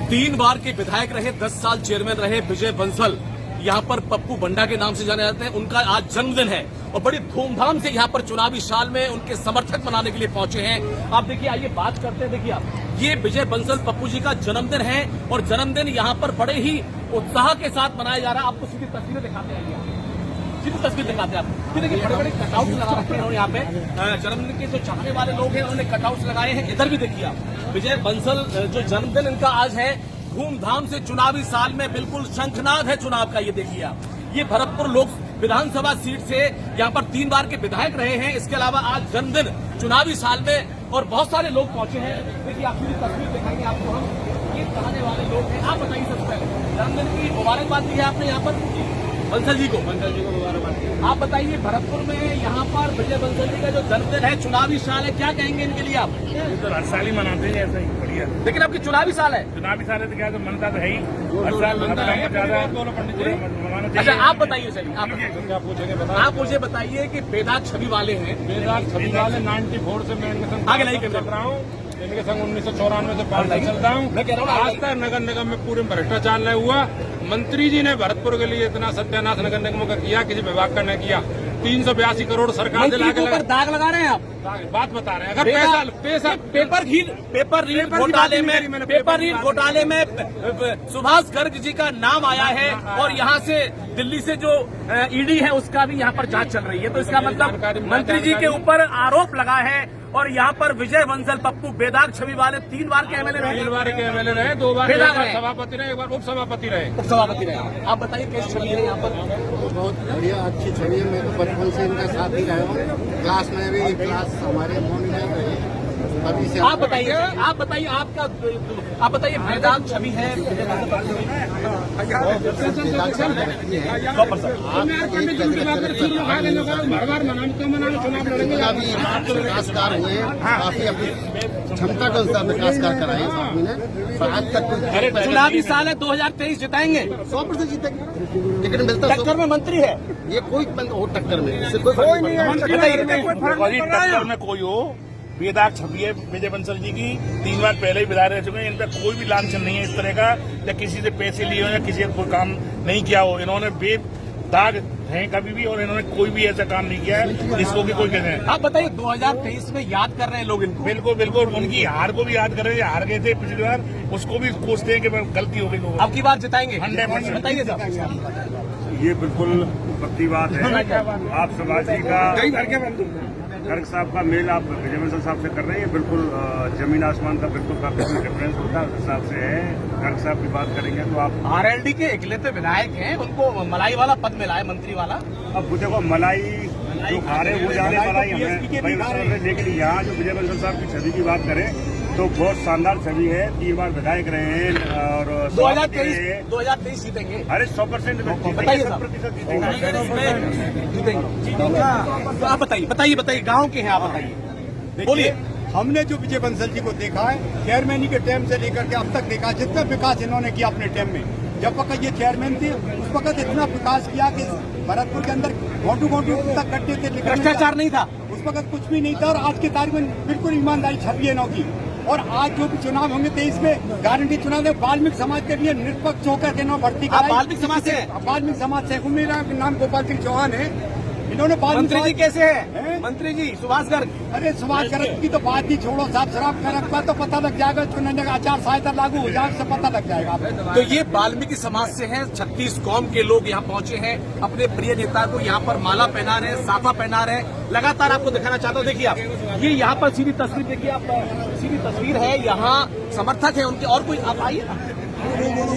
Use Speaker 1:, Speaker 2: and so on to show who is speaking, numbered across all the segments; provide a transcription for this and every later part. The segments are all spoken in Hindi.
Speaker 1: 3 बार के विधायक रहे, 10 साल चेयरमैन रहे विजय बंसल, यहाँ पर पप्पू बंडा के नाम से जाने जाते हैं। उनका आज जन्मदिन है और बड़ी धूमधाम से यहाँ पर चुनावी साल में उनके समर्थक मनाने के लिए पहुंचे हैं। आप देखिए, आइए बात करते हैं। देखिए आप, ये विजय बंसल पप्पू जी का जन्मदिन है और जन्मदिन यहाँ पर बड़े ही उत्साह के साथ मनाया जा रहा है। आपको सीधी तस्वीरें दिखाते हैं, सीधी तस्वीर दिखाते हैं आपको। देखिए, बड़े बड़े कटआउट लगा रखे हैं यहाँ पे। जन्मदिन के जो चाहने वाले लोग हैं उन्होंने कटआउट लगाए हैं। इधर भी देखिए आप, विजय बंसल जो जन्मदिन इनका आज है, धूमधाम से चुनावी साल में बिल्कुल शंखनाद है चुनाव का। ये देखिए आप, ये भरतपुर लोक विधानसभा सीट से यहाँ पर 3 बार के विधायक रहे हैं। इसके अलावा आज जन्मदिन चुनावी साल में और बहुत सारे लोग पहुंचे हैं। देखिए आप, सीधी तस्वीर दिखाएंगे आपको हम। ये चाहने वाले लोग हैं। आप बताइए, सबसे पहले जन्मदिन की मुबारकबाद दी है आपने यहाँ पर बंसल जी को मुबारकबाद। आप बताइए, भरतपुर में यहाँ पर विजय बंसल जी का जो जन्मदिन है, चुनावी साल है, क्या कहेंगे इनके लिए आप?
Speaker 2: तो हर साल ही मनाते हैं ऐसा ही, बढ़िया।
Speaker 1: लेकिन आपकी चुनावी साल है,
Speaker 2: चुनावी साल है तो क्या तो मनता तो है ही, हर साल ज्यादा।
Speaker 1: अच्छा आप बताइए सर, आप मुझे बताइए कि बेदाग छवि वाले हैं,
Speaker 2: बेदाग छवि वाले 94 से मैं इनके संग
Speaker 1: आगे नहीं कर
Speaker 2: रहा हूँ। इनके संग 1994 से 5 साल चलता हूँ। आज तक नगर निगम में पूरे भ्रष्टाचार नहीं हुआ। मंत्री जी ने भरतपुर के लिए इतना सत्यानाश नगर निगम का किया, किसी विभाग का नहीं किया। 382 करोड़ सरकार से लाके
Speaker 1: दाग लगा रहे हैं आप,
Speaker 2: बात बता रहे हैं। अगर पैसा
Speaker 1: पेपर रीड घोटाले में सुभाष गर्ग जी का नाम आया है और यहाँ से दिल्ली से जो ईडी है उसका भी यहाँ पर जांच चल रही है। तो इसका मतलब मंत्री जी के ऊपर आरोप लगा है और यहाँ पर विजय बंसल पप्पू बेदाग छवि वाले 3 बार के एमएलए रहे,
Speaker 2: 3 बार के एमएलए रहे, 2 बार सभापति रहे, 1 बार उप सभापति रहे।
Speaker 1: आप बताइए कैसी छवि है यहाँ पर?
Speaker 3: बहुत बढ़िया, अच्छी छवि है। मैं तो बचपन से इनका साथ ही रहा हूँ। क्लास में भी, क्लास हमारे मॉनिटर रहे अभी से।
Speaker 1: आप बताइए बेदाग छवि है
Speaker 3: विकासकार हुए, काफी अपनी क्षमता के अनुसार विकासकार कराए आदमी ने। पर आज तक
Speaker 1: चुनावी साल है, 2023 जिताएंगे,
Speaker 3: 100% जीतेंगे। लेकिन मिलता
Speaker 1: टक्कर में मंत्री है,
Speaker 3: ये कोई हो टक्कर में, इससे कोई नहीं है।
Speaker 2: टक्कर में कोई हो, बेदाग छवि है विजय बंसल जी की। 3 बार पहले ही विधायक रह चुके हैं। इन पर कोई भी लांछन नहीं है इस तरह का, या किसी से पैसे लिए हो या किसी को काम नहीं किया हो। इन्होंने बेदाग है कभी भी, और इन्होंने कोई भी ऐसा काम नहीं किया है जिसको कि कोई कहते हैं।
Speaker 1: आप बताइए, 2023 में याद कर रहे हैं लोग इनको?
Speaker 2: बिल्कुल उनकी हार को भी याद कर रहे हैं। हार गए थे पिछली बार, उसको भी कोसते हैं कि गलती हो गई।
Speaker 1: अब की बार जिताएंगे
Speaker 2: 100%।
Speaker 1: बताइए साहब।
Speaker 4: ये बिल्कुल पक्की बात है। आप समाज जी का गर्ग साहब का मेल आप विजय बंसल साहब से कर रहे हैं, बिल्कुल जमीन आसमान का बिल्कुल काफी डिफरेंस होता है, उस हिसाब से है। गर्ग साहब की बात करेंगे तो आप
Speaker 1: आरएलडी के इकलौते विधायक हैं, उनको मलाई वाला पद मिला है, मंत्री वाला।
Speaker 4: अब वो देखो, मलाई जो खा रहे वो जाने मलाई हमें, लेकिन यहाँ जो विजय बंसल साहब की छवि की बात करें तो बहुत शानदार छवि है। 3 बार विधायक रहे हैं और
Speaker 1: 2023 जीतेंगे।
Speaker 4: अरे 100%
Speaker 1: बताइए साहब। आप बताइए गांव के हैं आप, बताइए, बोलिए।
Speaker 5: हमने जो विजय बंसल जी को देखा है, चेयरमैन के टाइम से लेकर के अब तक देखा, जितना विकास इन्होंने किया अपने टाइम में, जब वक्त ये चेयरमैन थे उस वक्त इतना विकास किया कि भरतपुर के अंदर घोटू तक कट्टे थे,
Speaker 1: भ्रष्टाचार नहीं था
Speaker 5: उस वक्त, कुछ भी नहीं था। और आज की तारीख में बिल्कुल ईमानदारी छवि है नौ की। और आज जो भी चुनाव होंगे 23 में गारंटी चुनाव है। वाल्मीकि समाज के लिए निष्पक्ष होकर के नौ भर्ती कराई।
Speaker 1: वाल्मीकि समाज से?
Speaker 5: वाल्मीकि समाज से। मेरा नाम गोपाल सिंह चौहान है। इन्होंने
Speaker 1: मंत्री जी कैसे है? मंत्री जी सुभाष गर्ग।
Speaker 5: अरे सुभाष गर्ग की तो बात ही छोड़ो साहब, शराब का रखा तो पता लग जाएगा, चुनाव का आचार संहिता लागू हो जाए से पता लग जाएगा।
Speaker 1: तो ये वाल्मीकि समाज से हैं, 36 कौम के लोग यहाँ पहुंचे हैं, अपने प्रिय नेता को यहाँ पर माला पहना रहे हैं, साफा पहना रहे हैं। लगातार आपको दिखाना चाहता हूँ, देखिए आप, ये यहाँ पर सीधी तस्वीर देखिए आप, सीधी तस्वीर है, यहाँ समर्थक है उनके। और कोई आप आइए ना,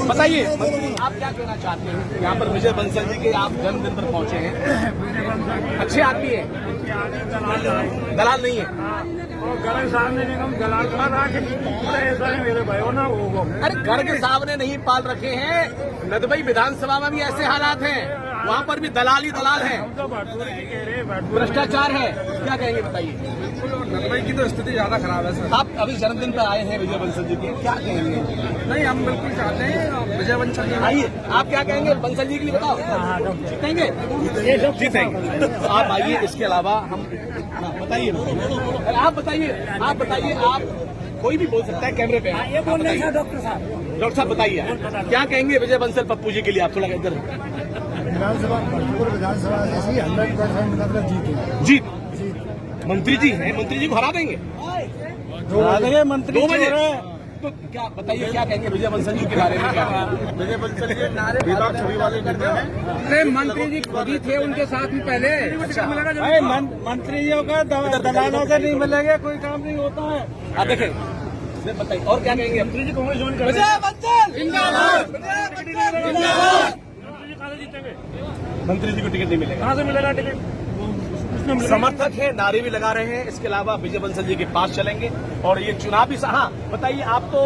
Speaker 1: बताइए आप क्या कहना चाहते हैं? यहाँ पर विजय बंसल जी के आप जन्मदिन पर पहुंचे हैं, अच्छे आदमी है, दलाल नहीं है।
Speaker 2: गर्ग साहब ने दलाल कहा कि ऐसा है मेरे भाइयों ना वो।
Speaker 1: अरे गर्ग साहब ने नहीं पाल रखे हैं, नदबई विधानसभा में भी ऐसे हालात हैं, वहाँ पर भी दलाल ही दलाल है, भ्रष्टाचार है। क्या कहेंगे बताइए?
Speaker 6: नदबई की तो स्थिति ज्यादा खराब है सर।
Speaker 1: आप अभी जन्मदिन पर आए हैं विजय बंसल जी के, क्या कहेंगे?
Speaker 6: नहीं, हम बिल्कुल चाहते हैं विजय बंसल जी।
Speaker 1: आइए, आप क्या कहेंगे बंसल जी के लिए बताओ? जीतेंगे, जीतेंगे। आप आइए, इसके अलावा हम बताइए, आप बताइए, आप कोई भी बोल सकता है, कैमरे पे ये बोल रहे हैं डॉक्टर साहब बताइए क्या कहेंगे विजय बंसल पप्पू जी के लिए? आप थोड़ा इधर
Speaker 7: विधानसभा भरतपुर विधानसभा से 100% मतलब
Speaker 1: जीत मंत्री जी हैं, मंत्री जी को हरा देंगे मंत्री 2 बजे। तो क्या बताइए क्या कहेंगे विजय बंसल जी के बारे में? क्या
Speaker 5: विजय बंसल जी विभाग छवि वाले नेता हैं।
Speaker 6: अरे मंत्री जी खुद ही थे उनके साथ में पहले।
Speaker 5: अरे मंत्रियों का दलालों से नहीं मिलेगा, कोई काम नहीं होता है।
Speaker 1: आप देखें बताइए और क्या कहेंगे? मंत्री जी कांग्रेस ज्वाइन कर
Speaker 6: विजय बंसल जिंदाबाद,
Speaker 1: मंत्री जी को टिकट नहीं मिलेगा,
Speaker 6: कहाँ से मिलेगा टिकट?
Speaker 1: समर्थक है, नारे भी लगा रहे हैं। इसके अलावा विजय बंसल जी के पास चलेंगे और ये चुनावी हाँ बताइए, आप तो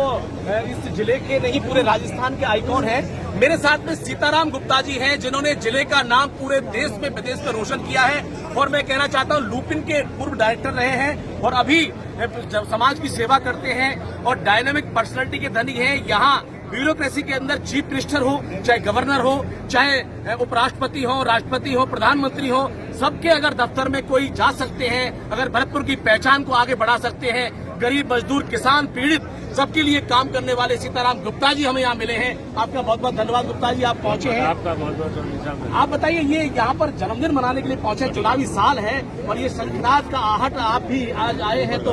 Speaker 1: इस जिले के नहीं पूरे राजस्थान के आइकॉन हैं। मेरे साथ में सीताराम गुप्ता जी हैं जिन्होंने जिले का नाम पूरे देश में विदेश में रोशन किया है और मैं कहना चाहता हूं लुपिन के पूर्व डायरेक्टर रहे हैं और अभी जब समाज की सेवा करते हैं और डायनामिक पर्सनालिटी के धनी हैं। यहाँ ब्यूरोक्रेसी के अंदर चीफ मिनिस्टर हो, चाहे गवर्नर हो, चाहे उपराष्ट्रपति हो, राष्ट्रपति हो, प्रधानमंत्री हो, सबके अगर दफ्तर में कोई जा सकते हैं, अगर भरतपुर की पहचान को आगे बढ़ा सकते हैं, गरीब मजदूर किसान पीड़ित सबके लिए काम करने वाले सीताराम गुप्ता जी हमें यहाँ मिले हैं। आपका बहुत बहुत धन्यवाद गुप्ता जी, आप पहुंचे हैं।
Speaker 4: आपका बहुत बहुत।
Speaker 1: आप बताइए ये यहाँ पर जन्मदिन मनाने के लिए पहुंचे, चुनावी साल है और ये शंखनाद का आहट आप भी आज आए हैं, तो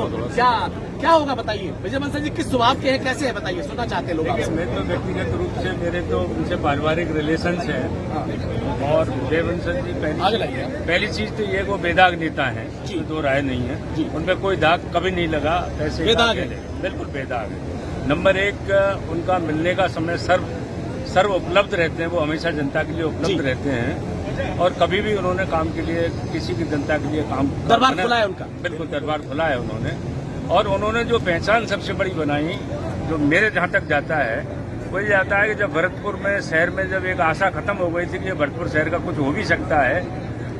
Speaker 1: क्या होगा बताइए? विजय बंसल जी किस स्वभाव के हैं, कैसे है बताइए, सुनना चाहते हैं लोग आपसे।
Speaker 4: मैं तो व्यक्तिगत रूप से मेरे तो उनसे पारिवारिक रिलेशंस हैं और विजय बंसल जी पहली चीज तो ये वो बेदाग नेता है, दो राय नहीं है, उनपे कोई दाग कभी नहीं लगा। ऐसे
Speaker 1: बेदाग है,
Speaker 4: बिल्कुल बेदाग है। नंबर 1 उनका मिलने का समय सर्व उपलब्ध रहते हैं, वो हमेशा जनता के लिए उपलब्ध रहते हैं और कभी भी उन्होंने काम के लिए किसी की जनता के लिए काम
Speaker 1: दरबार खुला है उनका,
Speaker 4: बिल्कुल दरबार खुला है उन्होंने। और उन्होंने जो पहचान सबसे बड़ी बनाई, जो मेरे जहाँ तक जाता है वो ये जाता है कि जब भरतपुर में शहर में जब एक आशा खत्म हो गई थी कि ये भरतपुर शहर का कुछ हो भी सकता है,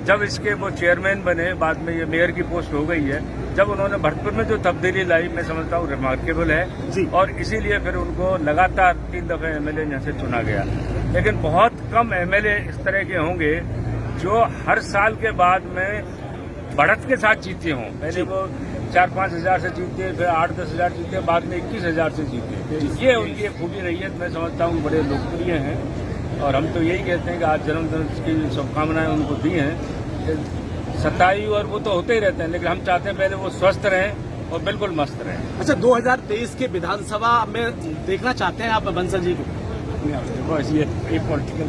Speaker 4: जब इसके वो चेयरमैन बने, बाद में ये मेयर की पोस्ट हो गई है, जब उन्होंने भरतपुर में जो तब्दीली लाई मैं समझता हूँ रिमार्केबल है और इसीलिए फिर उनको लगातार 3 दफे एमएलए यहाँ से चुना गया। लेकिन बहुत कम एमएलए इस तरह के होंगे जो हर साल के बाद में बढ़त के साथ जीते हों। पहले वो 4-5 हजार से जीते, फिर 8-10 हजार जीते, बाद में 21 हजार से जीते। ये उनकी एक खूबी रही है, मैं समझता हूँ बड़े लोकप्रिय हैं और हम तो यही कहते हैं कि आज जन्मदिन की शुभकामनाएं उनको दी हैं। सताई और वो तो होते ही रहते हैं, लेकिन हम चाहते हैं पहले वो स्वस्थ रहें और बिल्कुल मस्त रहें।
Speaker 1: अच्छा 2023 के विधानसभा में देखना चाहते हैं आप बंसल जी को?
Speaker 4: ये पॉलिटिकल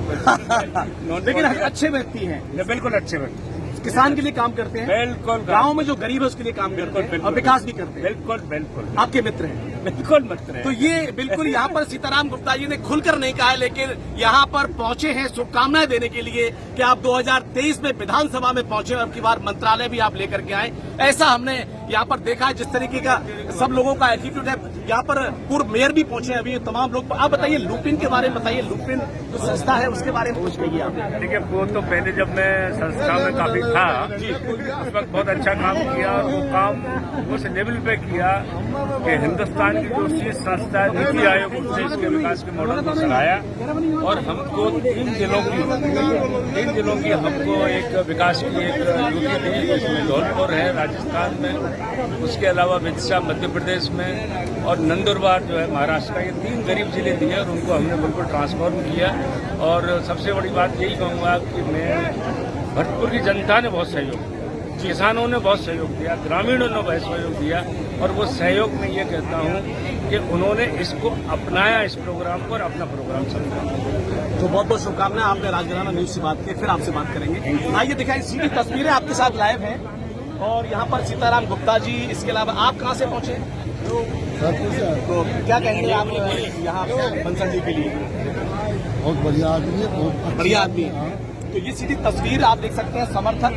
Speaker 1: लेकिन अच्छे व्यक्ति हैं,
Speaker 4: बिल्कुल अच्छे व्यक्ति,
Speaker 1: किसान के लिए काम करते हैं,
Speaker 4: बिल्कुल
Speaker 1: गांव में जो गरीब है उसके लिए काम करते हैं और विकास भी करते हैं।
Speaker 4: बिल्कुल बिल्कुल
Speaker 1: आपके मित्र हैं,
Speaker 4: बिल्कुल मित्र हैं।
Speaker 1: तो ये बिल्कुल यहाँ पर सीताराम गुप्ता जी ने खुलकर नहीं कहा है, लेकिन यहाँ पर पहुंचे हैं शुभकामनाएं देने के लिए कि आप 2023 में विधानसभा में पहुंचे और की बार मंत्रालय भी आप लेकर के आए। ऐसा हमने यहाँ पर देखा है, जिस तरीके का सब लोगों का एटीट्यूड है। यहाँ पर पूर्व मेयर भी पहुंचे अभी, तमाम लोग। आप बताइए लुपिन के बारे में बताइए, लुपिन जो संस्था है उसके बारे में कुछ कहिए आप।
Speaker 4: देखिए वो तो पहले जब मैं संस्था में काफी था उस वक्त बहुत अच्छा काम किया और वो काम उस लेवल पे किया कि हिंदुस्तान की जो शीर्ष संस्था नीति आयोग उसने इसके विकास के मॉडल को सराहाया और हमको 3 जिलों की हमको एक विकास की एक नीति दी, जिसमें धौलपुर है राजस्थान में, उसके अलावा विदिशा मध्य प्रदेश में और नंदुरबार जो है महाराष्ट्र का। ये 3 गरीब जिले दिए और उनको हमने बिल्कुल ट्रांसफॉर्म किया। और सबसे बड़ी बात यही कहूँगा कि मैं भरतपुर की जनता ने बहुत सहयोग दिया, किसानों ने बहुत सहयोग दिया, ग्रामीणों ने बहुत सहयोग दिया और वो सहयोग में ये कहता हूँ कि उन्होंने इसको अपनाया, इस प्रोग्राम को, और अपना प्रोग्राम समझा।
Speaker 1: तो बहुत बहुत शुभकामनाएं। आपने राजघराना न्यूज से बात की, फिर आपसे बात करेंगे। आइए दिखाएं, सीधी तस्वीरें आपके साथ लाइव हैं और यहाँ पर सीताराम गुप्ता जी, इसके अलावा आप कहाँ से पहुँचे? तो क्या कहेंगे आप यहाँ बंसल जी के लिए?
Speaker 7: बहुत बढ़िया आदमी है, बहुत
Speaker 1: बढ़िया आदमी है। तो ये सीधी तस्वीर आप देख सकते हैं, समर्थक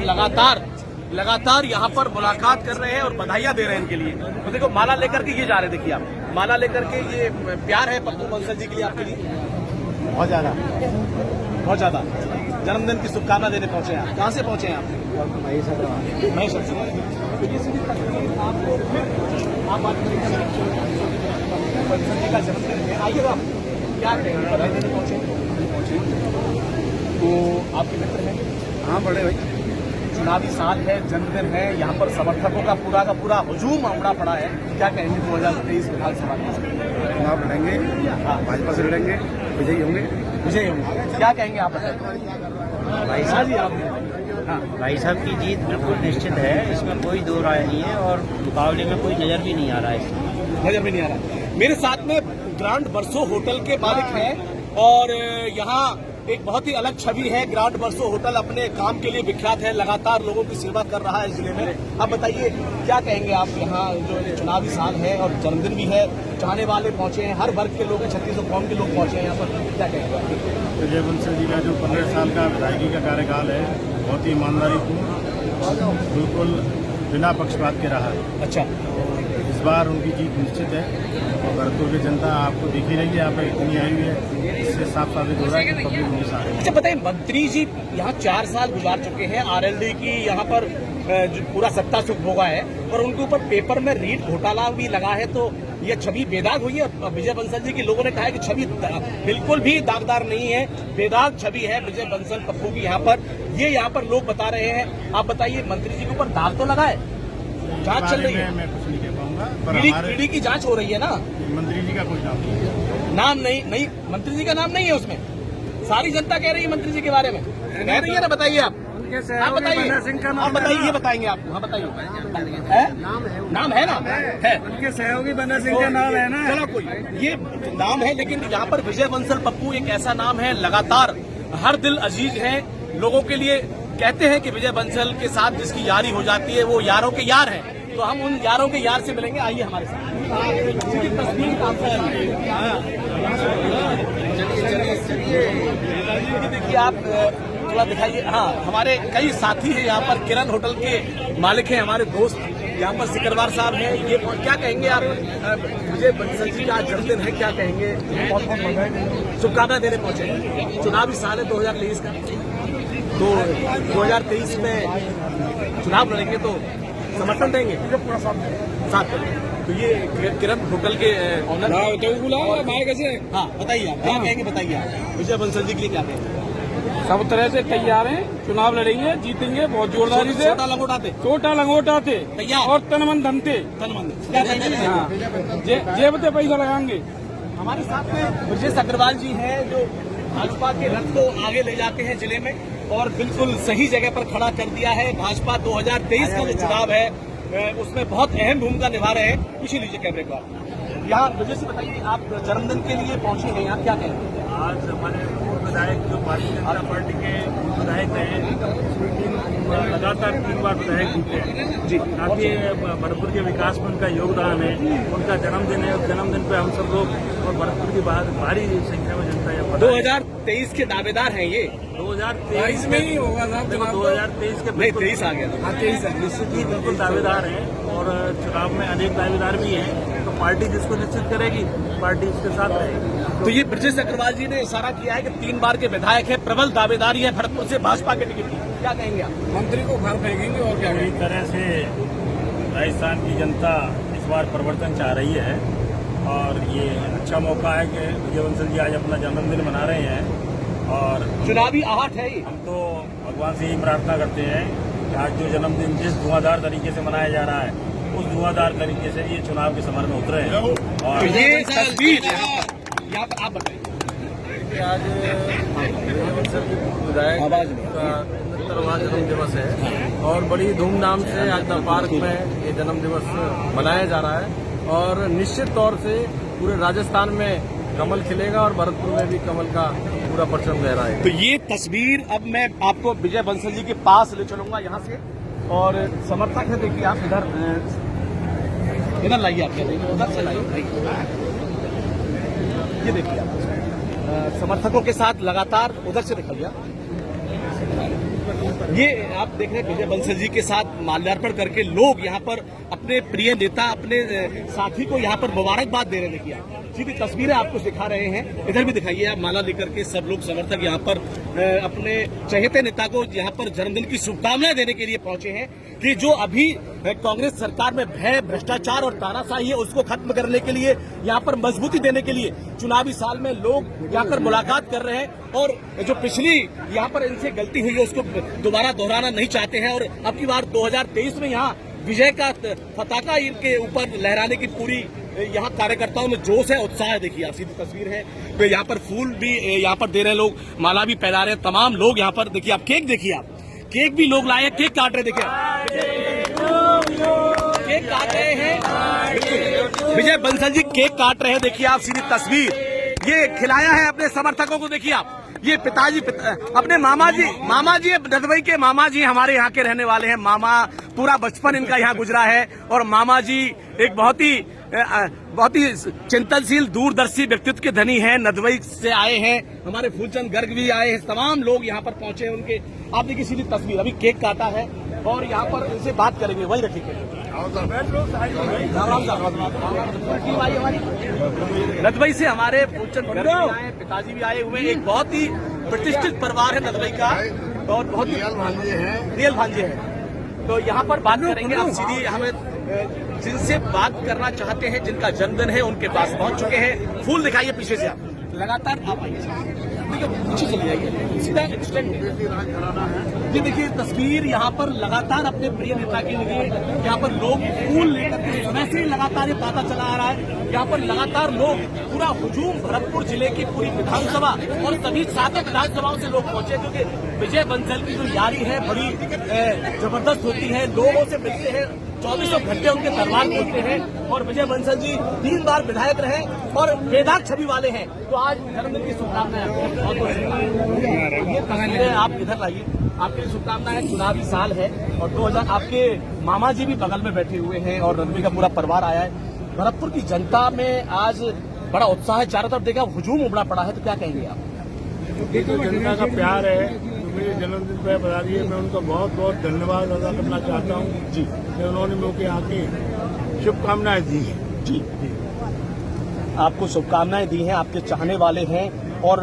Speaker 1: लगातार यहाँ पर मुलाकात कर रहे हैं और बधाइयां दे रहे हैं इनके लिए। तो देखो माला लेकर के ये जा रहे, देखिए आप माला लेकर के, ये प्यार है पप्पू बंसल जी के लिए, आपके लिए बहुत ज्यादा जन्मदिन की शुभकामना देने पहुंचे हैं आप। कहाँ से पहुंचे हैं आप? महेश। तो ये सीधी तस्वीर आपको आप बंसल जी का जन्मदिन है, आइए आप क्या कहेंगे, बधाई देने पहुंचे? तो आपके मित्र हैं?
Speaker 5: हाँ बड़े भाई।
Speaker 1: चुनावी साल है, जन्मदिन है, यहाँ पर समर्थकों का पूरा हुजूम उमड़ा पड़ा है। क्या कहेंगे 2023 विधानसभा में
Speaker 7: चुनाव लड़ेंगे, भाजपा से लड़ेंगे, विजयी होंगे।
Speaker 1: क्या कहेंगे आप बताएं?
Speaker 8: भाई साहब
Speaker 1: जी आप हाँ
Speaker 8: भाई साहब की जीत बिल्कुल निश्चित है, इसमें कोई दो राय नहीं है और मुकाबले में कोई नजर भी नहीं आ रहा है इसमें।
Speaker 1: नजर में नहीं आ रहा। मेरे साथ में ग्रांड बरसो होटल के मालिक हैं और यहाँ एक बहुत ही अलग छवि है। ग्रांड बरसो होटल अपने काम के लिए विख्यात है, लगातार लोगों की सेवा कर रहा है इस जिले में। अब बताइए क्या कहेंगे आप, यहाँ जो चुनावी साल है और जन्मदिन भी है, चाहने वाले पहुंचे हैं, हर वर्ग के लोग हैं, 3600 कौम के लोग पहुंचे हैं यहाँ पर, क्या कहेंगे?
Speaker 7: विजय बंसल जी का जो 15 साल का विधायकी का कार्यकाल है बहुत ही ईमानदारीपूर्ण, बिल्कुल बिना पक्षपात के रहा है।
Speaker 1: अच्छा,
Speaker 7: इस बार उनकी जीत निश्चित है और भरतपुर की जनता आपको दिख ही रही है, यहाँ पर इतनी आई हुई है, इससे साफ साबित हो रहा है कि पब्लिक उनके साथ है।
Speaker 1: अच्छा बताइए, मंत्री जी यहाँ 4 साल गुजार चुके हैं, आरएलडी की यहाँ पर जो पूरा सत्ता सुख भोगा है और उनके ऊपर पेपर में रीट घोटाला भी लगा है, तो ये छवि बेदाग हुई है। विजय बंसल जी के लोगों ने कहा है कि छवि बिल्कुल भी दागदार नहीं है, बेदाग छवि है विजय बंसल पप्पू की यहाँ पर, ये यहाँ पर लोग बता रहे हैं। आप बताइए, मंत्री जी के ऊपर दाग तो लगा है, जांच चल रही है,
Speaker 7: मैं कुछ नहीं कह पाऊंगा, पर
Speaker 1: ईडी की जांच हो रही है ना।
Speaker 7: मंत्री जी का कोई नाम नहीं है।
Speaker 1: नाम नहीं, मंत्री जी का नाम नहीं है उसमें। सारी जनता कह रही है मंत्री जी के बारे में, कह रही है ना। बताइए आप बताइए, आप बताइए, ये बताएंगे आप। हाँ बताइए, नाम है ना, है
Speaker 6: उनके सहयोगी बंदा सिंह का नाम है ना।
Speaker 1: चलो कोई ये नाम है, लेकिन यहाँ पर विजय बंसल पप्पू एक ऐसा नाम है, लगातार हर दिल अजीज है लोगों के लिए। कहते हैं कि विजय बंसल के साथ जिसकी यारी हो जाती है वो यारों के यार है, तो हम उन यारों के यार से मिलेंगे। आइए हमारे साथ, तस्वीर देखिए आप, थोड़ा दिखाइए। हाँ, हमारे कई साथी हैं यहाँ पर, किरण होटल के मालिक हैं हमारे दोस्त, यहाँ पर सिकरवार साहब हैं। ये क्या कहेंगे आप, विजय बंसल जी का आज जन्मदिन है, क्या कहेंगे? बहुत शुभकामनाएं देने पहुंचे हैं। चुनावी साल है 2023 का, तो 2023 में चुनाव लड़ेंगे तो समर्थन देंगे, साथ में। तो ये किरण होटल के ऑनर, हाँ बताइए आप क्या कहेंगे, बताइए आप विजय बंसल जी के लिए क्या कहेंगे?
Speaker 6: सब तरह से तैयार हैं, चुनाव लड़ेंगे, जीतेंगे बहुत जोरदारी से, छोटा लंगोटाते
Speaker 1: तैयार
Speaker 6: और तनमन धनते,
Speaker 1: क्या कहेंगे?
Speaker 6: जेब पे पैसा लगाएंगे।
Speaker 1: हमारे साथ में ब्रजेश अग्रवाल जी हैं जो भाजपा के रथ को आगे ले जाते हैं जिले में, और बिल्कुल सही जगह पर खड़ा कर दिया है। भाजपा 2023 का जो चुनाव है उसमें बहुत अहम भूमिका निभा रहे हैं। पूछी लीजिए कैमरे को आप। यहाँ ब्रजेश जी बताइए, आप जन्मदिन के लिए पहुंचे हैं यहाँ, क्या कहेंगे?
Speaker 4: आज हमारे पूर्व विधायक जो भारतीय जनता पार्टी के विधायक हैं, लगातार 3 बार विधायक जीते हैं जी। काफी भरतपुर के विकास में उनका योगदान है, उनका जन्मदिन है। उस जन्मदिन पे हम सब लोग और भरतपुर की भारी संख्या में जनता है।
Speaker 1: 2023 के दावेदार हैं ये।
Speaker 4: 2023 में ही होगा ना, 2023 के
Speaker 1: नहीं 23 आ गया,
Speaker 4: 23 निश्चित ही बिल्कुल दावेदार हैं और चुनाव में अनेक दावेदार भी हैं। तो पार्टी जिसको निश्चित करेगी, पार्टी उसके साथ रहेगी।
Speaker 1: तो ये ब्रजेश अग्रवाल जी ने इशारा किया है कि 3 बार के विधायक है, प्रबल दावेदारी है भरतपुर से भाजपा के टिकट की, क्या कहेंगे आप?
Speaker 6: मंत्री को घर फेंकेंगे और क्या
Speaker 4: पूरी तरह से राजस्थान की जनता इस बार परिवर्तन चाह रही है और ये अच्छा मौका है कि विजय बंसल जी आज अपना जन्मदिन मना रहे हैं और
Speaker 1: चुनावी आहट है ये।
Speaker 4: हम तो भगवान से यही प्रार्थना करते हैं कि आज जो जन्मदिन जिस धुआंधार तरीके से मनाया जा रहा है, उस धुआंधार तरीके से ये चुनाव के समर में उतरे हैं। और
Speaker 1: तो ये तस्वीर यहाँ पर आप बताइए,
Speaker 9: आज विधायक का 69वां जन्म दिवस है और बड़ी धूमधाम से आज पार्क में ये जन्म दिवस मनाया जा रहा है और निश्चित तौर से पूरे राजस्थान में कमल खिलेगा और भरतपुर में भी कमल का पूरा परचम लहराएगा।
Speaker 1: तो ये तस्वीर अब मैं आपको विजय बंसल जी के पास ले चलूंगा यहाँ से, और समर्थक है, देखिए आप इधर लाइए, आप उधर से लाइए, ये देखिए आप समर्थकों के साथ लगातार उधर से दिखाइए। ये आप देख रहे हैं विजय बंसल जी के साथ माल्यार्पण करके लोग यहाँ पर अपने प्रिय नेता, अपने साथी को यहाँ पर मुबारकबाद दे रहे हैं। देखिए सीधी तस्वीरें आपको दिखा रहे हैं। इधर भी दिखाइए आप, माला लेकर के सब लोग समर्थक यहाँ पर अपने चहेते नेता को यहाँ पर जन्मदिन की शुभकामनाएं देने के लिए पहुंचे हैं कि जो अभी कांग्रेस सरकार में भय, भ्रष्टाचार और तानाशाही है उसको खत्म करने के लिए, यहाँ पर मजबूती देने के लिए चुनावी साल में लोग यहाँ पर मुलाकात कर रहे हैं और जो पिछली यहाँ पर इनसे गलती हुई है उसको दोबारा दोहराना नहीं चाहते हैं। और अब की बार 2023 में यहाँ विजय का पताका इनके ऊपर लहराने की पूरी यहाँ कार्यकर्ताओं में जोश है, उत्साह है। देखिए आप, सीधी तस्वीर है। तो यहाँ पर फूल भी यहाँ पर दे रहे हैं लोग, माला भी पहना रहे हैं तमाम लोग यहाँ पर। देखिए आप, केक देखिए आप, केक भी लोग लाए हैं, केक काट रहे। देखिए केक काट रहे हैं, विजय बंसल जी केक काट रहे हैं। देखिए आप, सीधी तस्वीर, ये खिलाया है अपने समर्थकों को। देखिए आप, ये पिताजी अपने मामा जी नदवई के मामा जी हमारे यहाँ के रहने वाले हैं। मामा पूरा बचपन इनका यहाँ गुजरा है और मामा जी एक बहुत ही चिंतनशील, दूरदर्शी व्यक्तित्व के धनी हैं। नदवई से आए हैं, हमारे फूलचंद गर्ग भी आए हैं, तमाम लोग यहाँ पर पहुंचे हैं उनके। आप देखिए सीधी तस्वीर, अभी केक काटा है और यहाँ पर इनसे बात करेंगे। वही रखिए, नदवई से हमारे फूलचंद गर्ग भी आए, पिताजी भी आए हुए। एक बहुत ही प्रतिष्ठित परिवार है नदवई का और बहुत ही रियल भांजे हैं। तो यहाँ पर बात करेंगे आप, सीधी हमें जिनसे बात करना चाहते हैं, जिनका जन्मदिन है, उनके पास पहुंच चुके हैं। फूल दिखाइए पीछे से, आप लगातार आप आइए, पीछे चले जाइए, सीधा ये देखिए तस्वीर। यहाँ पर लगातार अपने प्रिय नेता के लिए यहाँ पर लोग फूल लेकर के समय से लगातार ये पता चला आ रहा है। यहाँ पर लगातार लोग पूरा हुजूम, भरतपुर जिले की पूरी विधानसभा और सभी 7 विधानसभाओं से लोग पहुंचे, क्योंकि विजय बंसल की जो यारी है बड़ी जबरदस्त होती है। लोगों से मिलते हैं, 24 घंटे उनके दरबार खोलते हैं और विजय बंसल जी 3 बार विधायक रहे और बेदाग छवि वाले हैं। तो आज जन्मदिन की शुभकामनाएं ये तस्वीरें आप इधर लाइए, आपके लिए शुभकामनाएं। चुनावी साल है और 2000 आपके मामा जी भी बगल में बैठे हुए हैं और नदवई का पूरा परिवार आया है। भरतपुर की जनता में आज बड़ा उत्साह है, चारों तरफ देखा हुजूम उमड़ा पड़ा है, तो क्या कहेंगे आप?
Speaker 7: ये जो जनता का प्यार है, तो मेरे जन्मदिन पर बता दिए, मैं उनका बहुत बहुत धन्यवाद अदा करना चाहता हूँ जी, कि उन्होंने मौके आके शुभकामनाएं दी हैं जी।
Speaker 1: आपको शुभकामनाएं दी हैं, आपके चाहने वाले हैं और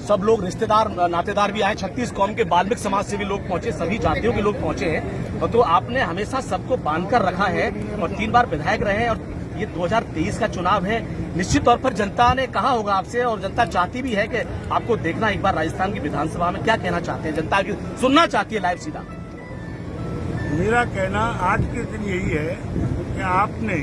Speaker 1: सब लोग रिश्तेदार नातेदार भी आए। 36 कौम के बाल्मिक समाज से भी लोग पहुंचे, सभी जातियों के लोग पहुंचे हैं। तो आपने हमेशा सबको बांध कर रखा है और 3 बार विधायक रहे हैं और ये 2023 का चुनाव है। निश्चित तौर पर जनता ने कहा होगा आपसे और जनता चाहती भी है कि आपको देखना एक बार राजस्थान की विधानसभा में। क्या कहना चाहते हैं जनता की, सुनना चाहती है लाइव सीधा?
Speaker 7: मेरा कहना आज के दिन यही है कि आपने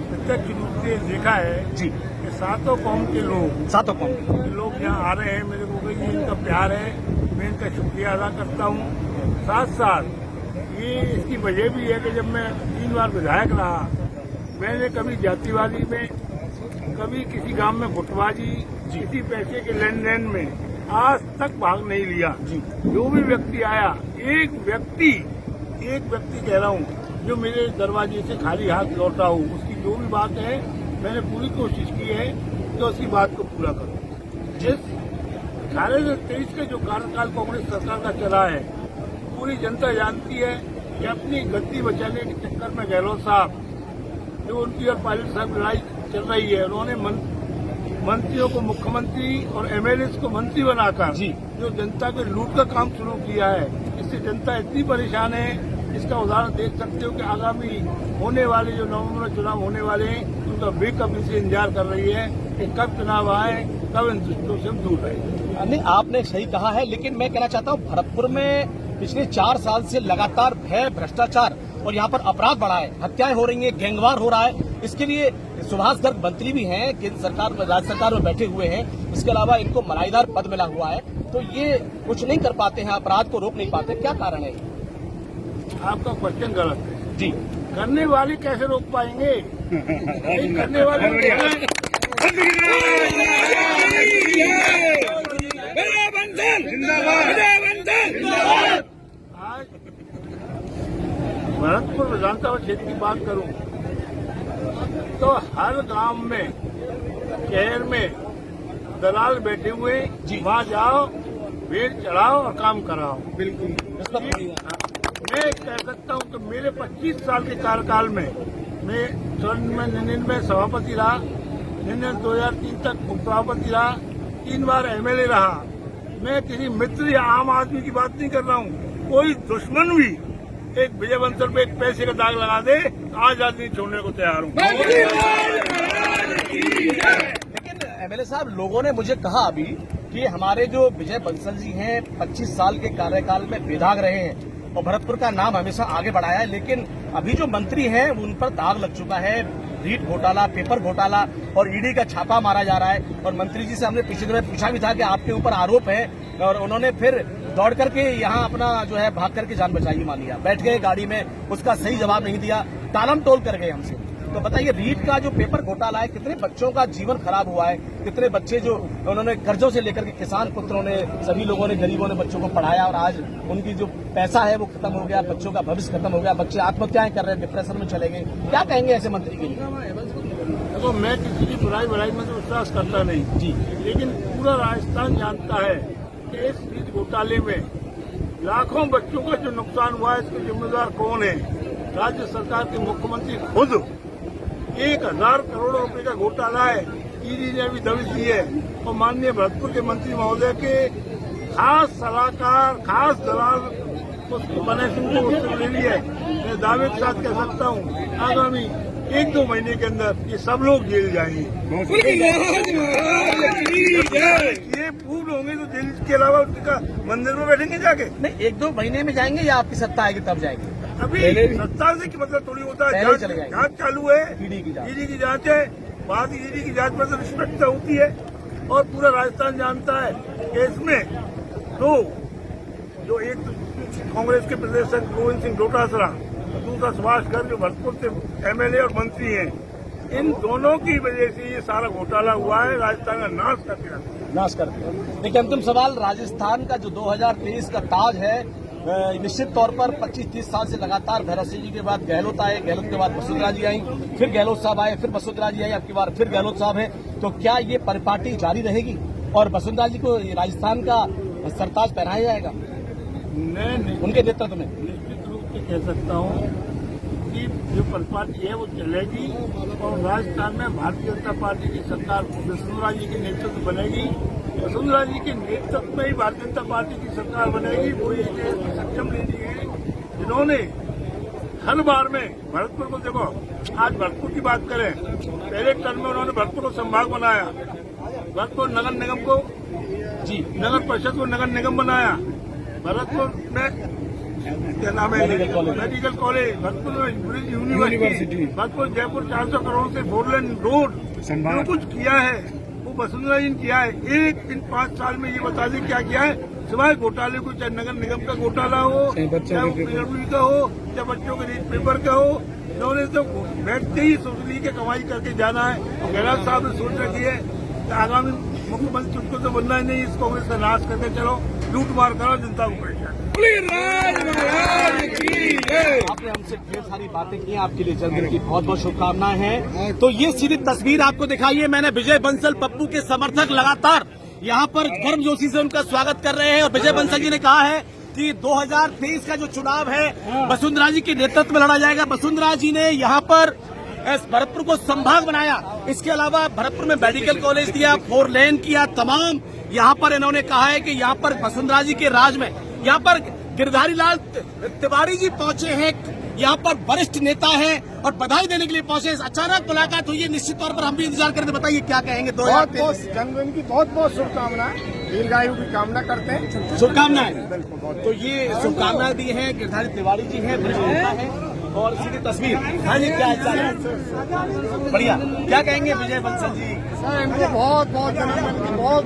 Speaker 7: प्रत्यक्ष रूप से देखा है
Speaker 1: जी
Speaker 7: कि 7 कौम के लोग यहाँ आ रहे हैं। मेरे को ये इनका प्यार है, मैं इनका शुक्रिया अदा करता हूँ। साथ साथ ये इसकी वजह भी है कि जब मैं 3 बार विधायक रहा, मैंने कभी जातिवादी में, कभी किसी गांव में गुटबाजी, किसी पैसे के लेन देन में आज तक भाग नहीं लिया जी। जो भी व्यक्ति आया, एक व्यक्ति कह रहा हूँ, जो मेरे दरवाजे से खाली हाथ लौटा हूँ, उसकी जो भी बात है मैंने पूरी कोशिश की है कि उसकी बात को पूरा करूँ। जिस 18 से 23 का जो कार्यकाल कांग्रेस सरकार का चला है, पूरी जनता जानती है कि अपनी गद्दी बचाने के चक्कर में गहलोत साहब, जो उनकी और पायलट साहब लड़ाई चल रही है, उन्होंने मंत्रियों को मुख्यमंत्री और एमएलए को मंत्री बनाकर जो जनता के लूट का काम शुरू किया है, इससे जनता इतनी परेशान है। इसका उदाहरण देख सकते हो कि आगामी होने वाले जो नवंबर में चुनाव होने वाले हैं, उनका बेकबी से इंतजार कर रही है कि कब चुनाव आए, कब इन दुष्टों से हम दूर रहे।
Speaker 1: नहीं, आपने सही कहा है, लेकिन मैं कहना चाहता हूँ भरतपुर में पिछले 4 साल से लगातार भय, भ्रष्टाचार और यहाँ पर अपराध बढ़ा है, हत्याएं हो रही हैं, गैंगवार हो रहा है। इसके लिए सुभाष गर्ग मंत्री भी हैं, केंद्र सरकार में, राज्य सरकार में बैठे हुए हैं। इसके अलावा इनको मलाईदार पद मिला हुआ है, तो ये कुछ नहीं कर पाते हैं, अपराध को रोक नहीं पाते। क्या कारण है?
Speaker 7: आपका क्वेश्चन गलत है
Speaker 1: जी।
Speaker 7: करने वाले कैसे रोक पाएंगे? करने वाले आज भरतपुर विधानसभा क्षेत्र की बात करूं तो हर गांव में, शहर में दलाल बैठे हुए, वहां जाओ, भेड़ चढ़ाओ और काम कराओ। बिल्कुल मैं कह सकता हूं कि मेरे 25 साल के कार्यकाल में मैं 99 में सभापति रहा, मैंने 2003 तक उपसभापति रहा, 3 बार एमएलए रहा। मैं किसी मित्र या आम आदमी की बात नहीं कर रहा हूँ। कोई दुश्मन भी एक विजय बंसल पे एक पैसे का दाग लगा दे, आज नहीं छोड़ने को तैयार हूँ।
Speaker 1: लेकिन एमएलए साहब, लोगों ने मुझे कहा अभी कि हमारे जो विजय बंसल जी हैं 25 साल के कार्यकाल में बेदाग रहे हैं और भरतपुर का नाम हमेशा आगे बढ़ाया है, लेकिन अभी जो मंत्री हैं उन पर दाग लग चुका है। रीट घोटाला, पेपर घोटाला और ईडी का छापा मारा जा रहा है। और मंत्री जी से हमने पिछले दिनों पूछा भी था कि आपके ऊपर आरोप है, और उन्होंने फिर दौड़ करके यहाँ अपना जो है भाग करके जान बचाई मान लिया, बैठ गए गाड़ी में, उसका सही जवाब नहीं दिया, टालम टोल कर गए हमसे। तो बताइए, रीट का जो पेपर घोटाला है, कितने बच्चों का जीवन खराब हुआ है, कितने बच्चे जो उन्होंने कर्जों से लेकर के किसान पुत्रों ने, सभी लोगों ने, गरीबों ने बच्चों को पढ़ाया, और आज उनकी जो पैसा है वो खत्म हो गया, बच्चों का भविष्य खत्म हो गया, बच्चे आत्महत्याएं कर रहे हैं, डिप्रेशन में चले गए। क्या कहेंगे ऐसे मंत्री के लिए?
Speaker 7: देखो, मैं किसी की बुराई में तो विश्वास करता नहीं जी, लेकिन पूरा राजस्थान जानता है कि इस रीट घोटाले में लाखों बच्चों का जो नुकसान हुआ है, इसके जिम्मेदार कौन है? राज्य सरकार के मुख्यमंत्री खुद। 1000 करोड़ रुपए का घोटाला है, ईडी ने भी दबिश दी है, और माननीय भरतपुर के मंत्री महोदय के खास सलाहकार, खास दलाल बने सिंह को उससे ले लिया है। मैं दावे के साथ कह सकता हूँ, आगामी 1-2 महीने के अंदर ये सब लोग जेल जाएंगे। ये फूल होंगे तो जेल के अलावा उनका मंदिर में बैठेंगे जाके?
Speaker 1: नहीं, 1-2 महीने में जाएंगे या आपकी सत्ता आएगी तब जाएंगे?
Speaker 7: अभी सत्ता से की मतलब थोड़ी होता है, जांच चालू है, ईडी की जांच है। बाद ईडी की जांच में तो निष्पक्षता होती है, और पूरा राजस्थान जानता है कि इसमें जो एक कांग्रेस के प्रदेश गोविंद सिंह डोटासरा, दूसरा सुभाष गर्ग जो भरतपुर से एमएलए और मंत्री हैं, इन दोनों की वजह से ये सारा घोटाला हुआ है। राजस्थान का नाश कर दिया।
Speaker 1: देखिए, अंतिम सवाल, राजस्थान का जो 2023 का ताज है, निश्चित तौर पर 25-30 साल से लगातार भैरव सिंह जी के बाद गहलोत आए, गहलोत के बाद वसुंधरा जी आई, फिर गहलोत साहब आए, फिर वसुंधरा जी आई, अब की बार फिर गहलोत साहब है। तो क्या ये परिपाटी जारी रहेगी और वसुंधरा जी को राजस्थान का सरताज पहनाया जाएगा उनके नेतृत्व में?
Speaker 7: निश्चित रूप से कह सकता हूँ कि जो परिपाटी है वो चलेगी, और राजस्थान में भारतीय जनता पार्टी की सरकार वसुंधरा जी के नेतृत्व बनेगी। वसुंधरा जी के नेतृत्व में ही भारतीय जनता पार्टी की सरकार बनेगी। वो एक सक्षम लेडी है जिन्होंने हर बार में भरतपुर को, देखो आज भरतपुर की बात करें, पहले टर्म में उन्होंने भरतपुर को संभाग बनाया, भरतपुर नगर निगम को नगर परिषद को नगर निगम बनाया, भरतपुर में क्या नाम है मेडिकल कॉलेज, भरतपुर में यूनिवर्सिटी, भरतपुर जयपुर 400 करोड़ से 4 लेन रोड, जो कुछ किया है वो वसुंधरा जी ने किया है। इन 5 साल में ये बता दें क्या किया है, सिवाय घोटाले को, चाहे नगर निगम का घोटाला हो, चाहे वो पीडब्ल्यूडी का हो, चाहे बच्चों के रीट पेपर का हो, इन्होंने तो बैठते ही सोच ली के कमाई करके जाना है। गहलोत साहब ने सोच रखी है कि आगामी मुख्यमंत्री उसको तो बनना ही नहीं, इस कांग्रेस का नाश करके चलो, लूट मार करो, जनता को परेशान।
Speaker 1: आपने हमसे ढेर सारी बातें की, आपके लिए जन्मदिन की बहुत बहुत शुभकामनाएं हैं। तो ये सीधी तस्वीर आपको दिखाई है, मैंने विजय बंसल पप्पू के समर्थक लगातार यहाँ पर गर्मजोशी से उनका स्वागत कर रहे हैं, और विजय बंसल जी ने कहा है कि 2023 का जो चुनाव है वसुंधरा जी के नेतृत्व में लड़ा जाएगा। वसुंधरा जी ने यहाँ पर भरतपुर को संभाग बनाया, इसके अलावा भरतपुर में मेडिकल कॉलेज दिया, 4 लेन किया, तमाम यहाँ पर इन्होंने कहा है कि यहाँ पर वसुंधरा जी के राज में यहाँ पर गिरधारी लाल तिवारी जी पहुंचे हैं, यहाँ पर वरिष्ठ नेता हैं और बधाई देने के लिए पहुंचे। अचानक मुलाकात हुई है, निश्चित तौर पर हम भी इंतजार करते, बताइए क्या कहेंगे?
Speaker 5: जन्मदिन की बहुत बहुत शुभकामनाएं, दीर्घायु की कामना करते हैं।
Speaker 1: शुभकामनाएं। तो ये शुभकामनाएं दी है गिरधारी तिवारी जी हैं, वरिष्ठ नेता है, और सीधी तस्वीर। हाँ जी, क्या हाल है? बढ़िया। क्या कहेंगे विजय बंसल जी?
Speaker 3: सर, इनको बहुत बहुत जन्मदिन की बहुत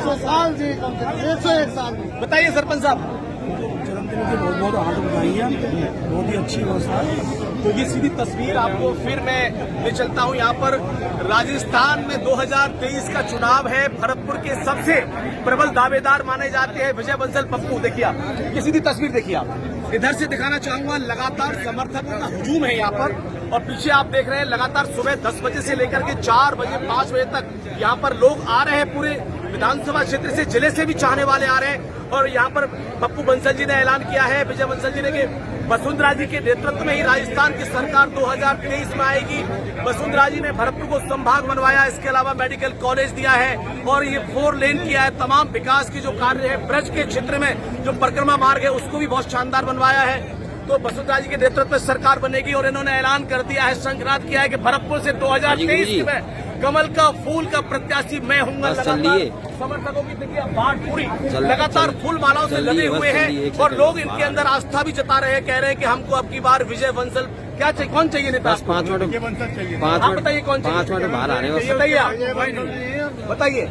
Speaker 3: 100 साल जी, कम से कम 101 साल।
Speaker 1: बताइए सरपंच साहब।
Speaker 6: जन्मदिन की बहुत बहुत हार्दिक बधाइयाँ, बहुत ही अच्छी व्यवस्था है।
Speaker 1: तो ये सीधी तस्वीर आपको फिर मैं ले चलता हूँ। यहाँ पर राजस्थान में 2023 का चुनाव है, भरतपुर के सबसे प्रबल दावेदार माने जाते हैं विजय बंसल पप्पू। देखिए आप, ये सीधी तस्वीर देखिए आप, इधर से दिखाना चाहूंगा, लगातार समर्थकों का हुजूम है यहाँ पर, और पीछे आप देख रहे हैं लगातार सुबह 10 बजे से लेकर के 4 बजे 5 बजे तक यहाँ पर लोग आ रहे हैं, पूरे विधानसभा क्षेत्र से, जिले से भी चाहने वाले आ रहे हैं। और यहाँ पर पप्पू बंसल जी ने ऐलान किया है, विजय बंसल जी ने, कि वसुंधरा जी के नेतृत्व में ही राजस्थान की सरकार 2023 में आएगी। वसुंधरा जी ने भरतपुर को संभाग बनवाया, इसके अलावा मेडिकल कॉलेज दिया है और ये 4 लेन किया है। तमाम विकास की जो कार्य है, ब्रज के क्षेत्र में जो परिक्रमा मार्ग है उसको भी बहुत शानदार बनवाया है। तो वसुंधरा जी के नेतृत्व में सरकार बनेगी और इन्होंने ऐलान कर दिया है, संक्रांत किया है कि भरतपुर से 2023 में कमल का फूल का प्रत्याशी मैं हूँगा। लगातार समर्थकों की देखिए बाढ़ पूरी, लगातार फूल मालाओं से लगे हुए हैं और लोग इनके अंदर आस्था भी जता रहे हैं, कह रहे हैं कि हमको अब की बार विजय बंसल क्या चाहिए, कौन चाहिए नेता?
Speaker 8: 5 मिनट
Speaker 1: आप बताइए कौन चाहिए?
Speaker 8: 5 मिनट बाहर आ रहे हैं,
Speaker 1: बताइए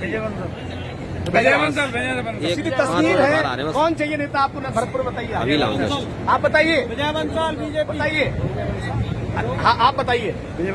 Speaker 1: सीधी तस्वीर है, कौन चाहिए नेता आपको भरतपुर? बताइए
Speaker 8: अभी लाऊंगा।
Speaker 1: आप बताइए विजय बंसल बीजेपी, बताइए हाँ आप बताइए विजय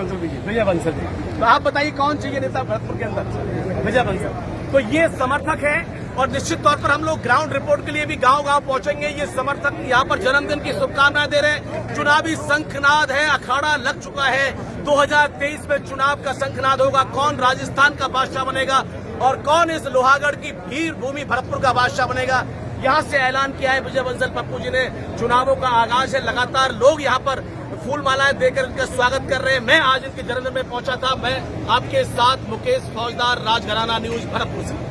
Speaker 1: बंसल जी। तो आप बताइए कौन चाहिए नेता भरतपुर के अंदर? विजय बंसल। तो ये समर्थक है और निश्चित तौर पर हम लोग ग्राउंड रिपोर्ट के लिए भी गांव-गांव पहुंचेंगे। ये समर्थक यहाँ पर जन्मदिन की शुभकामनाएं दे रहे हैं। चुनावी शंखनाद है, अखाड़ा लग चुका है। 2023 में चुनाव का शंखनाद होगा, कौन राजस्थान का बादशाह बनेगा और कौन इस लोहागढ़ की वीर भूमि भरतपुर का बादशाह बनेगा। यहाँ से ऐलान किया है विजय बंसल पप्पू जी ने। चुनावों का आगाज है, लगातार लोग यहाँ पर फूल मालाएं देकर इनका स्वागत कर रहे हैं। मैं आज इनके जन्मदिन में पहुंचा था। मैं आपके साथ मुकेश फौजदार, राजघराना न्यूज भरतपुर से।